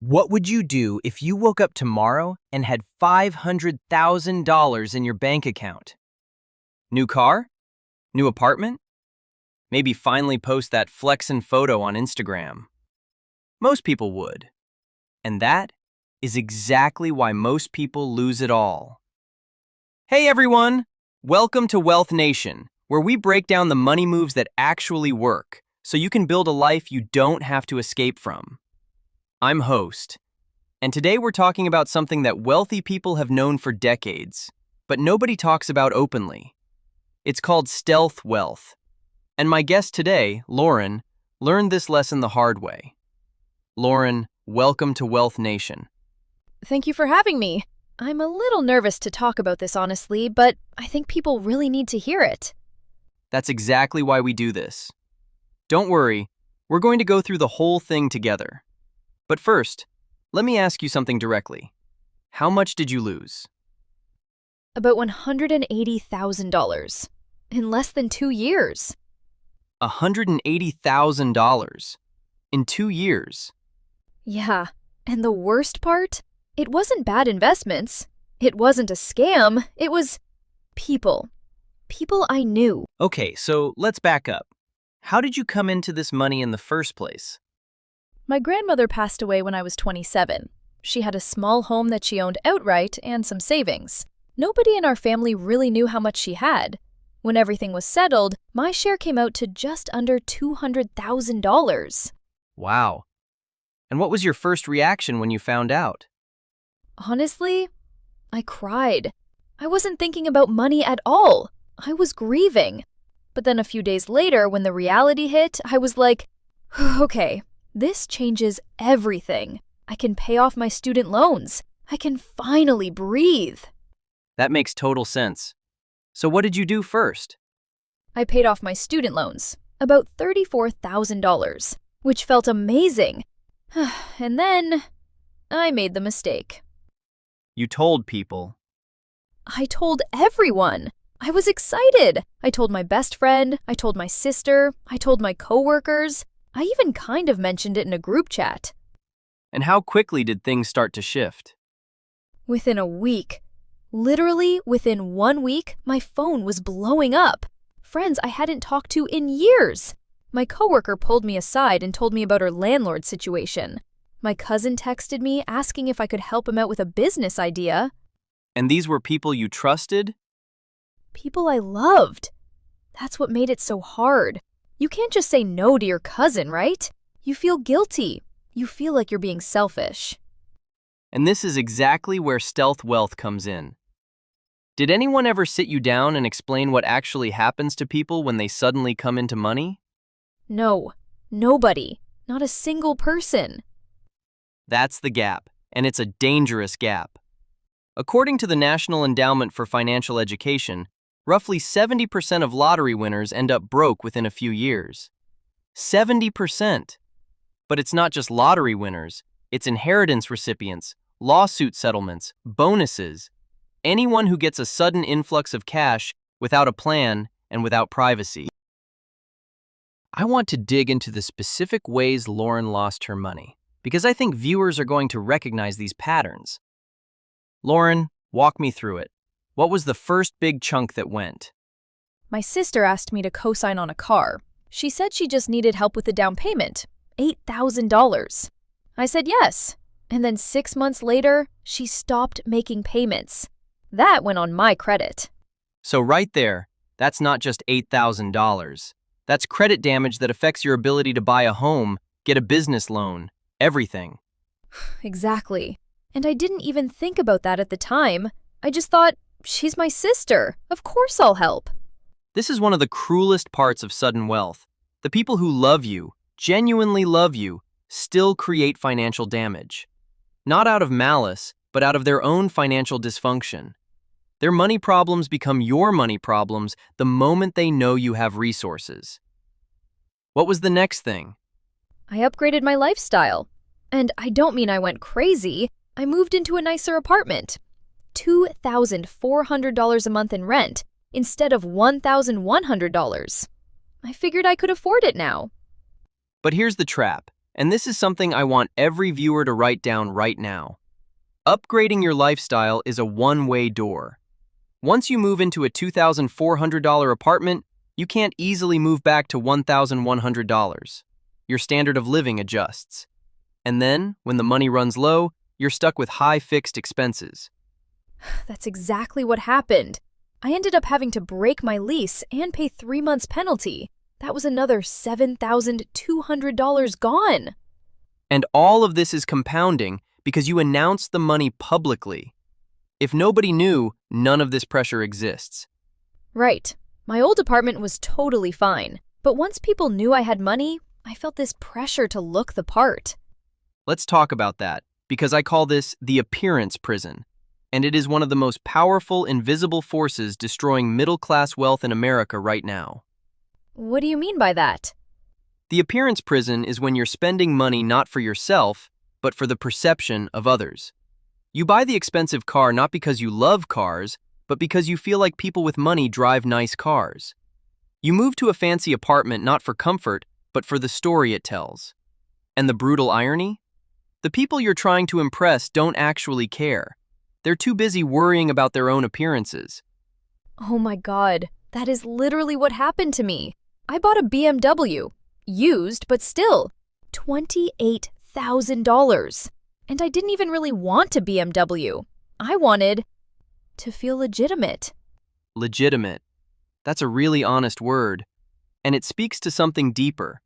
What would you do if you woke up tomorrow and had $500,000 in your bank account? New car? New apartment? Maybe finally post that flexin' photo on Instagram. Most people would. And that is exactly why most people lose it all. Hey everyone! Welcome to Wealth Nation, where we break down the money moves that actually work, so you can build a life you don't have to escape from. I'm Host, and today we're talking about something that wealthy people have known for decades, but nobody talks about openly. It's called stealth wealth. And my guest today, Lauren, learned this lesson the hard way. Lauren, welcome to Wealth Nation. Thank you for having me. I'm a little nervous to talk about this honestly, but I think people really need to hear it. That's exactly why we do this. Don't worry, we're going to go through the whole thing together. But first, let me ask you something directly. How much did you lose? About $180,000 in less than 2 years. $180,000 in 2 years. Yeah, and the worst part? It wasn't bad investments. It wasn't a scam. It was people. People I knew. Okay, so let's back up. How did you come into this money in the first place? My grandmother passed away when I was 27. She had a small home that she owned outright and some savings. Nobody in our family really knew how much she had. When everything was settled, my share came out to just under $200,000. Wow. And what was your first reaction when you found out? Honestly, I cried. I wasn't thinking about money at all. I was grieving. But then a few days later, when the reality hit, I was like, okay, this changes everything. I can pay off my student loans. I can finally breathe. That makes total sense. So what did you do first? I paid off my student loans, about $34,000, which felt amazing. And then I made the mistake. You told people. I told everyone. I was excited. I told my best friend. I told my sister. I told my coworkers. I even kind of mentioned it in a group chat. And how quickly did things start to shift? Within a week. Literally within 1 week, my phone was blowing up. Friends I hadn't talked to in years. My coworker pulled me aside and told me about her landlord situation. My cousin texted me asking if I could help him out with a business idea. And these were people you trusted? People I loved. That's what made it so hard. You can't just say no to your cousin, right? You feel guilty. You feel like you're being selfish. And this is exactly where stealth wealth comes in. Did anyone ever sit you down and explain what actually happens to people when they suddenly come into money? No, nobody. Not a single person. That's the gap, and it's a dangerous gap. According to the National Endowment for Financial Education, roughly 70% of lottery winners end up broke within a few years. 70%! But it's not just lottery winners, it's inheritance recipients, lawsuit settlements, bonuses. Anyone who gets a sudden influx of cash without a plan and without privacy. I want to dig into the specific ways Lauren lost her money, because I think viewers are going to recognize these patterns. Lauren, walk me through it. What was the first big chunk that went? My sister asked me to co-sign on a car. She said she just needed help with the down payment, $8,000. I said yes, and then 6 months later, she stopped making payments. That went on my credit. So right there, that's not just $8,000. That's credit damage that affects your ability to buy a home, get a business loan, everything. Exactly. And I didn't even think about that at the time. I just thought, she's my sister. Of course I'll help. This is one of the cruelest parts of sudden wealth. The people who love you, genuinely love you, still create financial damage. Not out of malice, but out of their own financial dysfunction. Their money problems become your money problems the moment they know you have resources. What was the next thing? I upgraded my lifestyle. And I don't mean I went crazy. I moved into a nicer apartment. $2,400 a month in rent instead of $1,100. I figured I could afford it now. But here's the trap. And this is something I want every viewer to write down right now. Upgrading your lifestyle is a one-way door. Once you move into a $2,400 apartment, you can't easily move back to $1,100. Your standard of living adjusts. And then, when the money runs low, you're stuck with high fixed expenses. That's exactly what happened. I ended up having to break my lease and pay 3 months penalty. That was another $7,200 gone. And all of this is compounding because you announced the money publicly. If nobody knew, none of this pressure exists. Right. My old apartment was totally fine. But once people knew I had money, I felt this pressure to look the part. Let's talk about that, because I call this the appearance prison. And it is one of the most powerful, invisible forces destroying middle-class wealth in America right now. What do you mean by that? The appearance prison is when you're spending money not for yourself, but for the perception of others. You buy the expensive car not because you love cars, but because you feel like people with money drive nice cars. You move to a fancy apartment not for comfort, but for the story it tells. And the brutal irony? The people you're trying to impress don't actually care. They're too busy worrying about their own appearances. Oh my God, that is literally what happened to me. I bought a BMW, used but still, $28,000. And I didn't even really want a BMW. I wanted to feel legitimate. Legitimate. That's a really honest word. And it speaks to something deeper.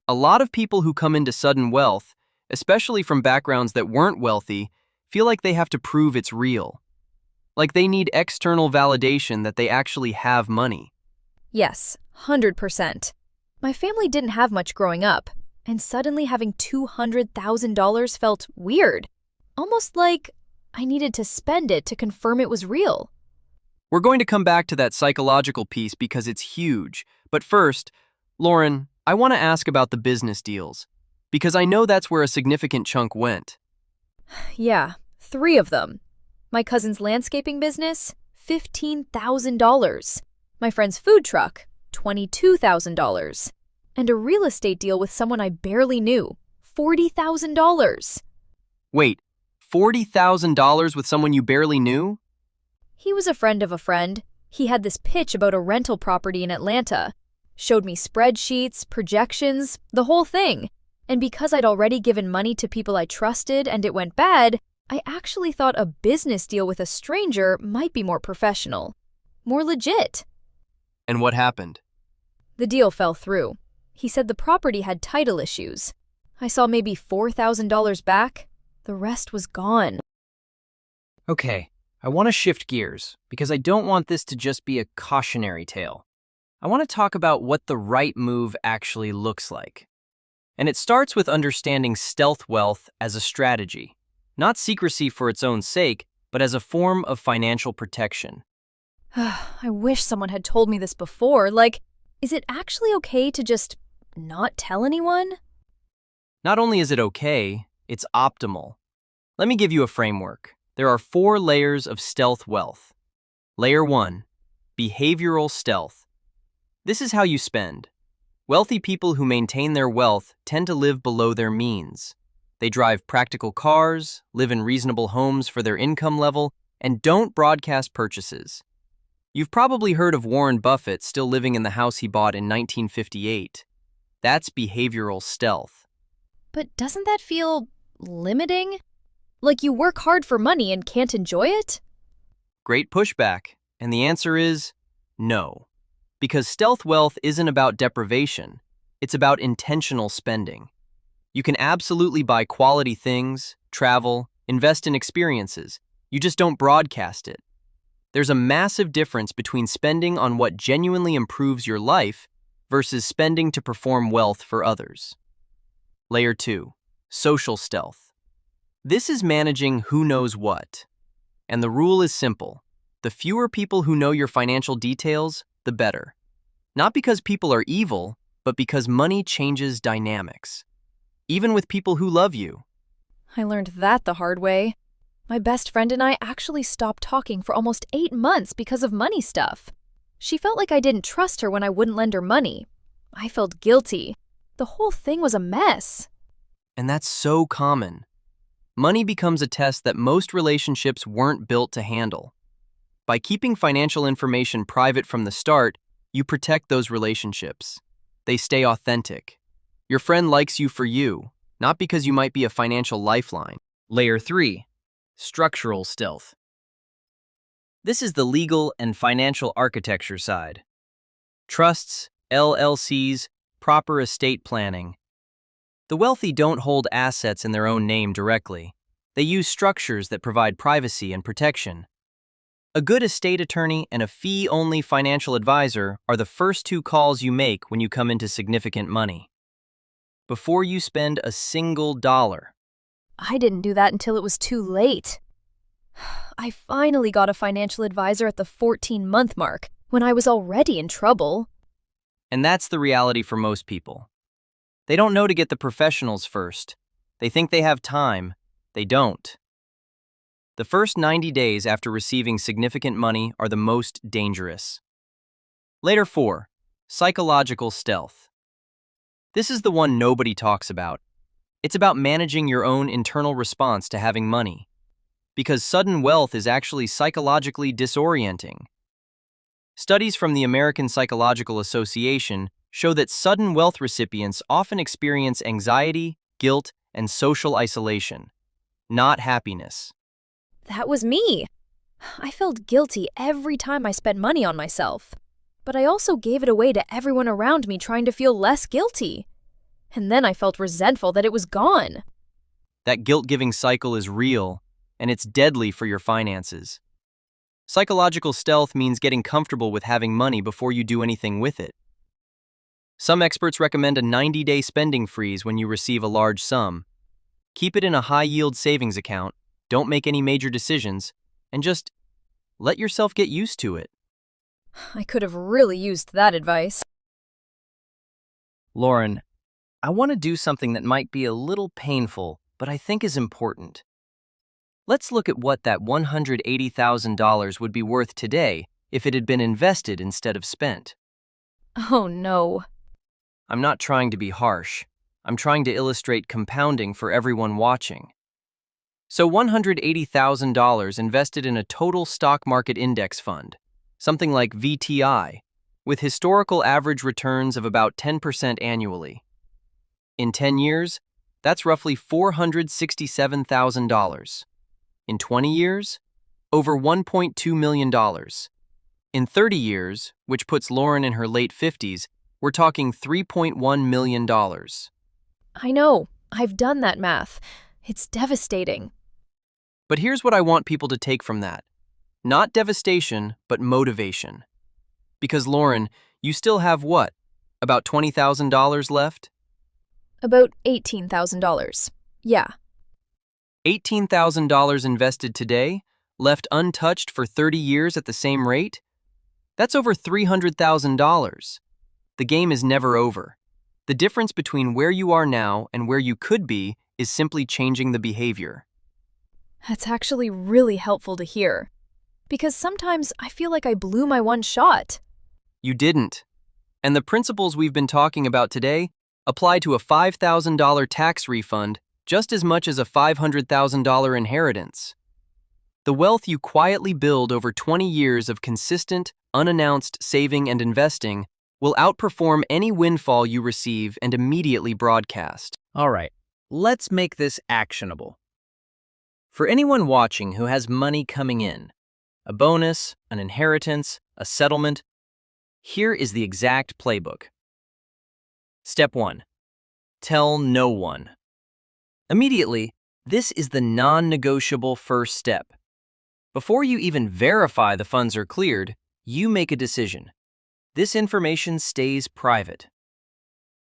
A lot of people who come into sudden wealth, especially from backgrounds that weren't wealthy, feel like they have to prove it's real. Like they need external validation that they actually have money. Yes, 100%. My family didn't have much growing up, and suddenly having $200,000 felt weird. Almost like I needed to spend it to confirm it was real. We're going to come back to that psychological piece because it's huge. But first, Lauren, I want to ask about the business deals, because I know that's where a significant chunk went. Yeah, 3 of them. My cousin's landscaping business, $15,000. My friend's food truck, $22,000. And a real estate deal with someone I barely knew, $40,000. Wait, $40,000 with someone you barely knew? He was a friend of a friend. He had this pitch about a rental property in Atlanta. Showed me spreadsheets, projections, the whole thing. And because I'd already given money to people I trusted and it went bad, I actually thought a business deal with a stranger might be more professional. More legit. And what happened? The deal fell through. He said the property had title issues. I saw maybe $4,000 back. The rest was gone. Okay, I want to shift gears because I don't want this to just be a cautionary tale. I want to talk about what the right move actually looks like. And it starts with understanding stealth wealth as a strategy, not secrecy for its own sake, but as a form of financial protection. I wish someone had told me this before. Like, is it actually okay to just not tell anyone? Not only is it okay, it's optimal. Let me give you a framework. There are 4 layers of stealth wealth. Layer 1, behavioral stealth. This is how you spend. Wealthy people who maintain their wealth tend to live below their means. They drive practical cars, live in reasonable homes for their income level, and don't broadcast purchases. You've probably heard of Warren Buffett still living in the house he bought in 1958. That's behavioral stealth. But doesn't that feel limiting? Like you work hard for money and can't enjoy it? Great pushback, and the answer is no. Because stealth wealth isn't about deprivation, it's about intentional spending. You can absolutely buy quality things, travel, invest in experiences. You just don't broadcast it. There's a massive difference between spending on what genuinely improves your life versus spending to perform wealth for others. Layer 2, social stealth. This is managing who knows what. And the rule is simple. The fewer people who know your financial details, the better. Not because people are evil, but because money changes dynamics. Even with people who love you. I learned that the hard way. My best friend and I actually stopped talking for almost 8 months because of money stuff. She felt like I didn't trust her when I wouldn't lend her money. I felt guilty. The whole thing was a mess. And that's so common. Money becomes a test that most relationships weren't built to handle. By keeping financial information private from the start, you protect those relationships. They stay authentic. Your friend likes you for you, not because you might be a financial lifeline. Layer 3. Structural stealth. This is the legal and financial architecture side. Trusts, LLCs, proper estate planning. The wealthy don't hold assets in their own name directly. They use structures that provide privacy and protection. A good estate attorney and a fee-only financial advisor are the first two calls you make when you come into significant money. Before you spend a single dollar. I didn't do that until it was too late. I finally got a financial advisor at the 14-month mark, when I was already in trouble. And that's the reality for most people. They don't know to get the professionals first. They think they have time. They don't. The first 90 days after receiving significant money are the most dangerous. Layer 4. Psychological stealth. This is the one nobody talks about. It's about managing your own internal response to having money. Because sudden wealth is actually psychologically disorienting. Studies from the American Psychological Association show that sudden wealth recipients often experience anxiety, guilt, and social isolation, not happiness. That was me. I felt guilty every time I spent money on myself. But I also gave it away to everyone around me trying to feel less guilty. And then I felt resentful that it was gone. That guilt-giving cycle is real, and it's deadly for your finances. Psychological stealth means getting comfortable with having money before you do anything with it. Some experts recommend a 90-day spending freeze when you receive a large sum. Keep it in a high-yield savings account, don't make any major decisions, and just let yourself get used to it. I could have really used that advice. Lauren, I want to do something that might be a little painful, but I think is important. Let's look at what that $180,000 would be worth today if it had been invested instead of spent. Oh no. I'm not trying to be harsh. I'm trying to illustrate compounding for everyone watching. So $180,000 invested in a total stock market index fund, something like VTI, with historical average returns of about 10% annually. In 10 years, that's roughly $467,000. In 20 years, over $1.2 million. In 30 years, which puts Lauren in her late 50s, we're talking $3.1 million. I know. I've done that math. It's devastating. But here's what I want people to take from that. Not devastation, but motivation. Because Lauren, you still have what? About $20,000 left? About $18,000. Yeah. $18,000 invested today, left untouched for 30 years at the same rate? That's over $300,000. The game is never over. The difference between where you are now and where you could be is simply changing the behavior. That's actually really helpful to hear. Because sometimes I feel like I blew my one shot. You didn't. And the principles we've been talking about today apply to a $5,000 tax refund just as much as a $500,000 inheritance. The wealth you quietly build over 20 years of consistent, unannounced saving and investing will outperform any windfall you receive and immediately broadcast. All right, let's make this actionable. For anyone watching who has money coming in, a bonus, an inheritance, a settlement, here is the exact playbook. Step 1. Tell no one. Immediately, this is the non-negotiable first step. Before you even verify the funds are cleared, you make a decision. This information stays private.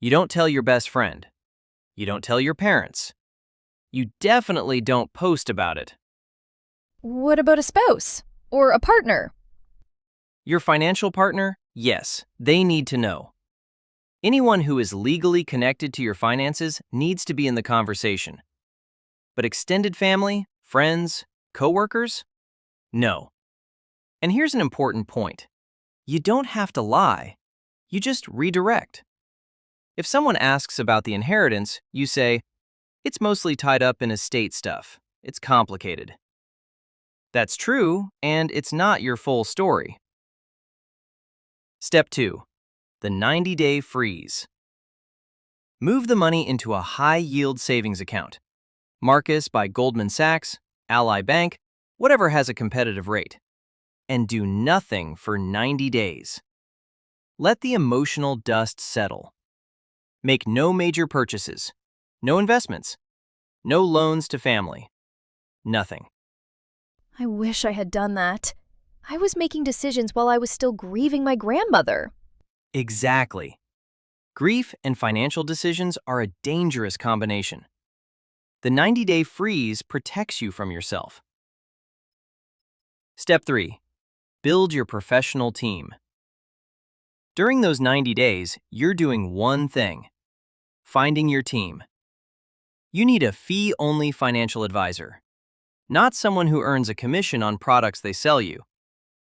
You don't tell your best friend. You don't tell your parents. You definitely don't post about it. What about a spouse? Or a partner? Your financial partner? Yes, they need to know. Anyone who is legally connected to your finances needs to be in the conversation. But extended family, friends, coworkers? No. And here's an important point. You don't have to lie. You just redirect. If someone asks about the inheritance, you say, It's mostly tied up in estate stuff. It's complicated. That's true, and it's not your full story. Step 2. The 90-day freeze. Move the money into a high-yield savings account. Marcus by Goldman Sachs, Ally Bank, whatever has a competitive rate. And do nothing for 90 days. Let the emotional dust settle. Make no major purchases, no investments, no loans to family. Nothing. I wish I had done that. I was making decisions while I was still grieving my grandmother. Exactly. Grief and financial decisions are a dangerous combination. The 90-day freeze protects you from yourself. Step 3. Build your professional team. During those 90 days, you're doing one thing: finding your team. You need a fee-only financial advisor, not someone who earns a commission on products they sell you.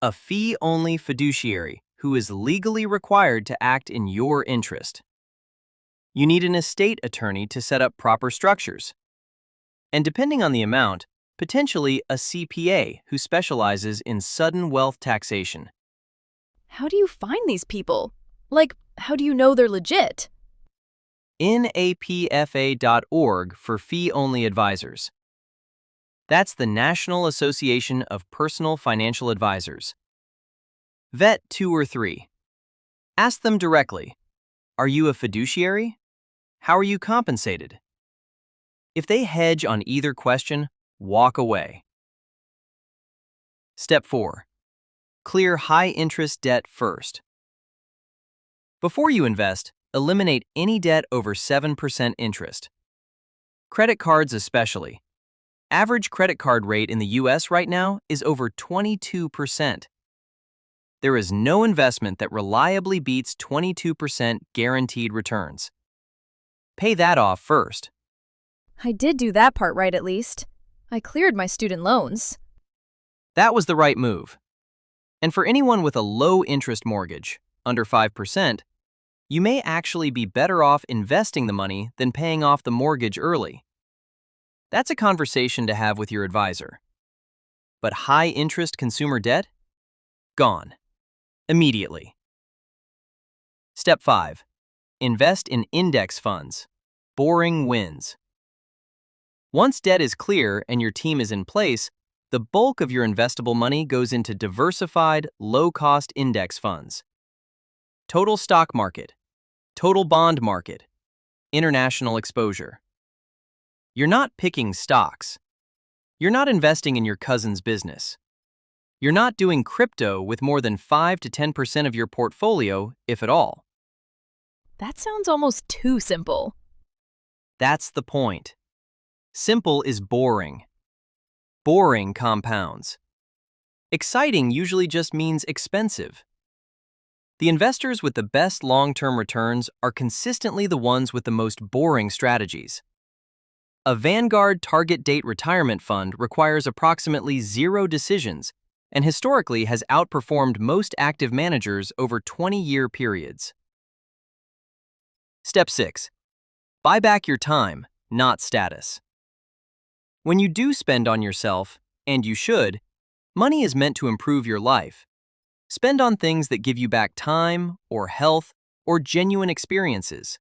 A fee-only fiduciary who is legally required to act in your interest. You need an estate attorney to set up proper structures. And depending on the amount, potentially a CPA who specializes in sudden wealth taxation. How do you find these people? Like, how do you know they're legit? NAPFA.org for fee-only advisors. That's the National Association of Personal Financial Advisors. Vet 2 or 3. Ask them directly. Are you a fiduciary? How are you compensated? If they hedge on either question, walk away. Step 4. Clear high-interest debt first. Before you invest, eliminate any debt over 7% interest. Credit cards especially. Average credit card rate in the US right now is over 22%. There is no investment that reliably beats 22% guaranteed returns. Pay that off first. I did do that part right at least. I cleared my student loans. That was the right move. And for anyone with a low-interest mortgage, under 5%, you may actually be better off investing the money than paying off the mortgage early. That's a conversation to have with your advisor. But high-interest consumer debt? Gone. Immediately. Step 5. Invest in index funds. Boring wins. Once debt is clear and your team is in place, the bulk of your investable money goes into diversified, low-cost index funds. Total stock market, total bond market, international exposure. You're not picking stocks. You're not investing in your cousin's business. You're not doing crypto with more than 5 to 10% of your portfolio, if at all. That sounds almost too simple. That's the point. Simple is boring. Boring compounds. Exciting usually just means expensive. The investors with the best long-term returns are consistently the ones with the most boring strategies. A Vanguard target date retirement fund requires approximately 0 decisions and historically has outperformed most active managers over 20-year periods. Step 6. Buy back your time, not status. When you do spend on yourself, and you should, money is meant to improve your life. Spend on things that give you back time, or health, or genuine experiences.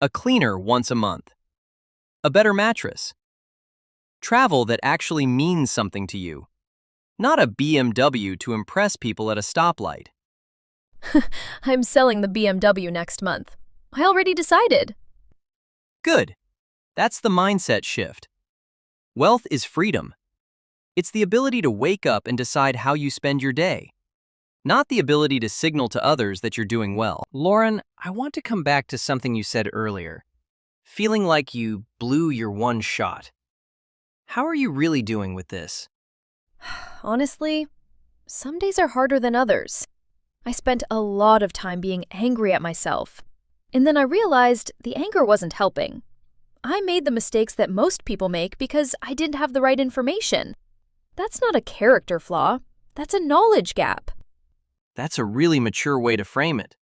A cleaner once a month. A better mattress. Travel that actually means something to you. Not a BMW to impress people at a stoplight. I'm selling the BMW next month. I already decided. Good. That's the mindset shift. Wealth is freedom. It's the ability to wake up and decide how you spend your day, not the ability to signal to others that you're doing well. Lauren, I want to come back to something you said earlier. Feeling like you blew your one shot. How are you really doing with this? Honestly, some days are harder than others. I spent a lot of time being angry at myself. And then I realized the anger wasn't helping. I made the mistakes that most people make because I didn't have the right information. That's not a character flaw. That's a knowledge gap. That's a really mature way to frame it.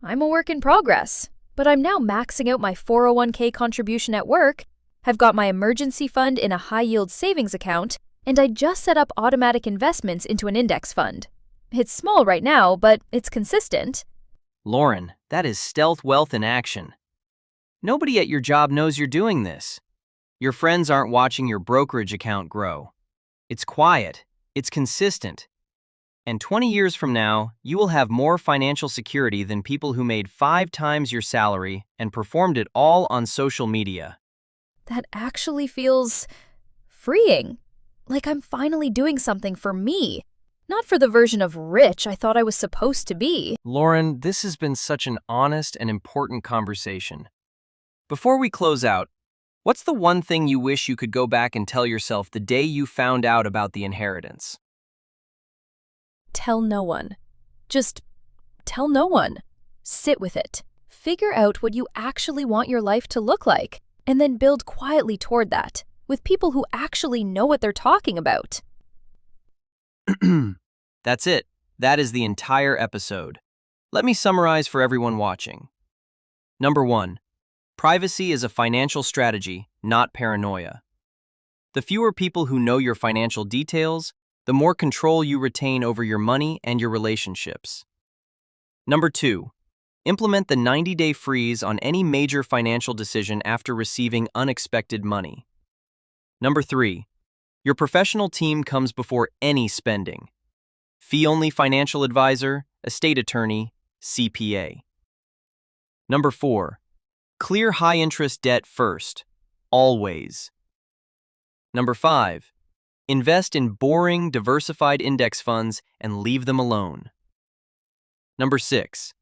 I'm a work in progress, But I'm now maxing out my 401k contribution at work, have got my emergency fund in a high-yield savings account, and I just set up automatic investments into an index fund. It's small right now, but it's consistent. Lauren, that is stealth wealth in action. Nobody at your job knows you're doing this. Your friends aren't watching your brokerage account grow. It's quiet, it's consistent. And 20 years from now, you will have more financial security than people who made 5 times your salary and performed it all on social media. That actually feels freeing. Like I'm finally doing something for me, not for the version of rich I thought I was supposed to be. Lauren, this has been such an honest and important conversation. Before we close out, what's the one thing you wish you could go back and tell yourself the day you found out about the inheritance? Tell no one. Just tell no one. Sit with it. Figure out what you actually want your life to look like, and then build quietly toward that, with people who actually know what they're talking about. That's it. That is the entire episode. Let me summarize for everyone watching. Number 1. Privacy is a financial strategy, not paranoia. The fewer people who know your financial details, the more control you retain over your money and your relationships. Number 2. Implement the 90-day freeze on any major financial decision after receiving unexpected money. Number 3. Your professional team comes before any spending. Fee-only financial advisor, estate attorney, CPA. Number 4. Clear high-interest debt first, always. Number 5. Invest in boring, diversified index funds and leave them alone. Number 6.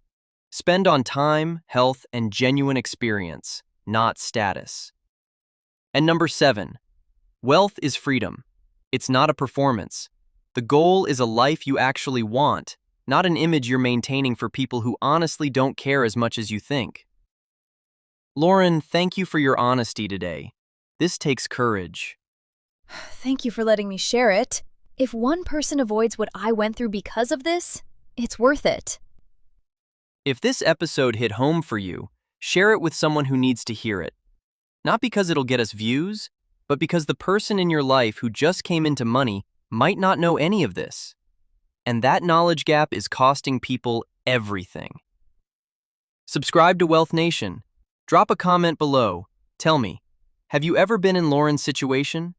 Spend on time, health, and genuine experience, not status. And number 7. Wealth is freedom. It's not a performance. The goal is a life you actually want, not an image you're maintaining for people who honestly don't care as much as you think. Lauren, thank you for your honesty today. This takes courage. Thank you for letting me share it. If one person avoids what I went through because of this, it's worth it. If this episode hit home for you, share it with someone who needs to hear it. Not because it'll get us views, but because the person in your life who just came into money might not know any of this. And that knowledge gap is costing people everything. Subscribe to Wealth Nation. Drop a comment below. Tell me, have you ever been in Lauren's situation?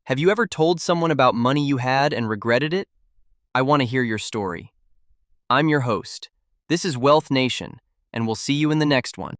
Have you ever told someone about money you had and regretted it? I want to hear your story. I'm your host. This is Wealth Nation, and we'll see you in the next one.